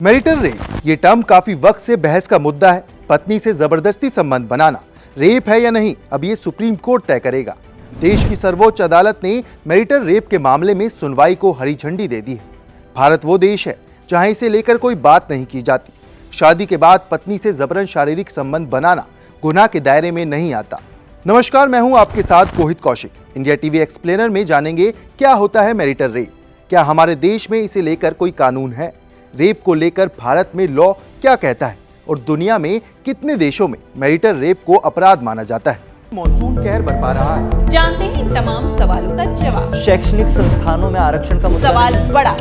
Marital rape ये term काफी वक्त से बहस का मुद्दा है। पत्नी से जबरदस्ती संबंध बनाना रेप है या नहीं, अब ये सुप्रीम कोर्ट तय करेगा। देश की सर्वोच्च अदालत ने मैरिटल रेप के मामले में सुनवाई को हरी झंडी दे दी है। भारत वो देश है जहां इसे लेकर कोई बात नहीं की जाती। शादी के बाद पत्नी से जबरन शारीरिक संबंध बनाना गुनाह के दायरे में नहीं आता। नमस्कार, मैं हूं आपके साथ कोहित कौशिक। इंडिया टीवी एक्सप्लेनर में जानेंगे क्या होता है मैरिटल रेप, क्या हमारे देश में इसे लेकर कोई कानून है, रेप को लेकर भारत में लॉ क्या कहता है और दुनिया में कितने देशों में मैरिटल रेप को अपराध माना जाता है। मॉनसून कहर बरपा रहा है, जानते हैं इन तमाम सवालों का जवाब। शैक्षणिक संस्थानों में आरक्षण का मुद्दा सवाल बड़ा।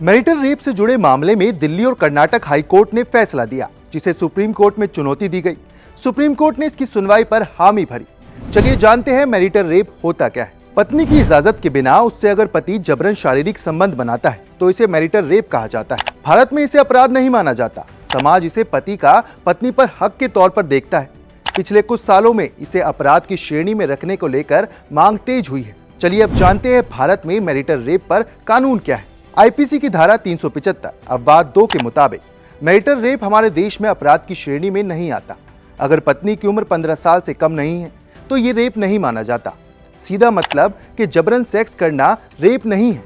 मैरिटल रेप से जुड़े मामले में दिल्ली और कर्नाटक हाई कोर्ट ने फैसला दिया, जिसे सुप्रीम कोर्ट में चुनौती दी गई। सुप्रीम कोर्ट ने इसकी सुनवाई पर हामी भरी। चलिए जानते हैं मैरिटल रेप होता क्या है। पत्नी की इजाजत के बिना उससे अगर पति जबरन शारीरिक संबंध बनाता है तो इसे मैरिटल रेप कहा जाता है। भारत में इसे अपराध नहीं माना जाता। समाज इसे पति का पत्नी पर हक के तौर पर देखता है। पिछले कुछ सालों में इसे अपराध की श्रेणी में रखने को लेकर मांग तेज हुई है। चलिए अब जानते हैं भारत में मैरिटल रेप पर कानून क्या है। आईपीसी की धारा 375 अपवाद 2 के मुताबिक मैरिटल रेप हमारे देश में अपराध की श्रेणी में नहीं आता। अगर पत्नी की उम्र 15 साल से कम नहीं है तो ये रेप नहीं माना जाता। सीधा मतलब कि जबरन सेक्स करना रेप नहीं है।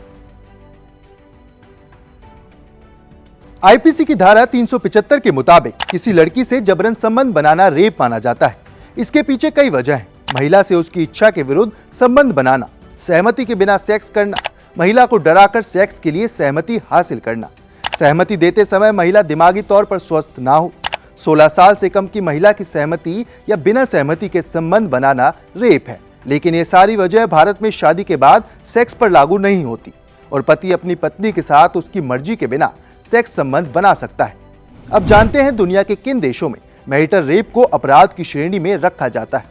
आईपीसी की धारा 375 के मुताबिक किसी लड़की से जबरन संबंध बनाना रेप माना जाता है। इसके पीछे कई वजह हैं। महिला से उसकी इच्छा के विरुद्ध संबंध बनाना, सहमति के बिना सेक्स करना, महिला को डराकर सेक्स के लिए सहमति हासिल करना, सहमति देते समय महिला दिमागी तौर पर स्वस्थ ना हो, 16 साल से कम की महिला की सहमति या बिना सहमति के संबंध बनाना रेप है। लेकिन ये सारी वजह भारत में शादी के बाद सेक्स पर लागू नहीं होती और पति अपनी पत्नी के साथ उसकी मर्जी के बिना सेक्स संबंध बना सकता है। अब जानते हैं दुनिया के किन देशों में मैरिटल रेप को अपराध की श्रेणी में रखा जाता है।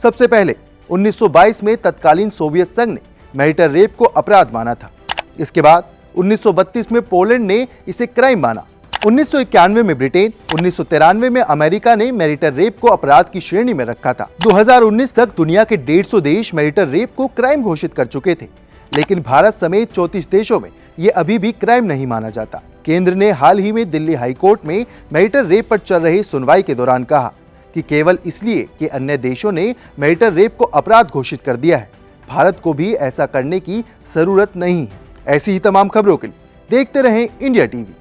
सबसे पहले 1922 में तत्कालीन सोवियत संघ ने मैरिटल रेप को अपराध माना था। इसके बाद 1932 में पोलैंड ने इसे क्राइम माना। 1991 में ब्रिटेन, 1993 में अमेरिका ने मैरिटल रेप को अपराध की श्रेणी में रखा था। 2019 तक दुनिया के 150 देश मैरिटल रेप को क्राइम घोषित कर चुके थे, लेकिन भारत समेत 34 देशों में ये अभी भी क्राइम नहीं माना जाता। केंद्र ने हाल ही में दिल्ली हाई कोर्ट में मैरिटल रेप पर चल रही सुनवाई के दौरान कहा कि केवल इसलिए कि अन्य देशों ने मैरिटल रेप को अपराध घोषित कर दिया है, भारत को भी ऐसा करने की जरूरत नहीं है। ऐसी ही तमाम खबरों के लिए देखते रहें इंडिया टीवी।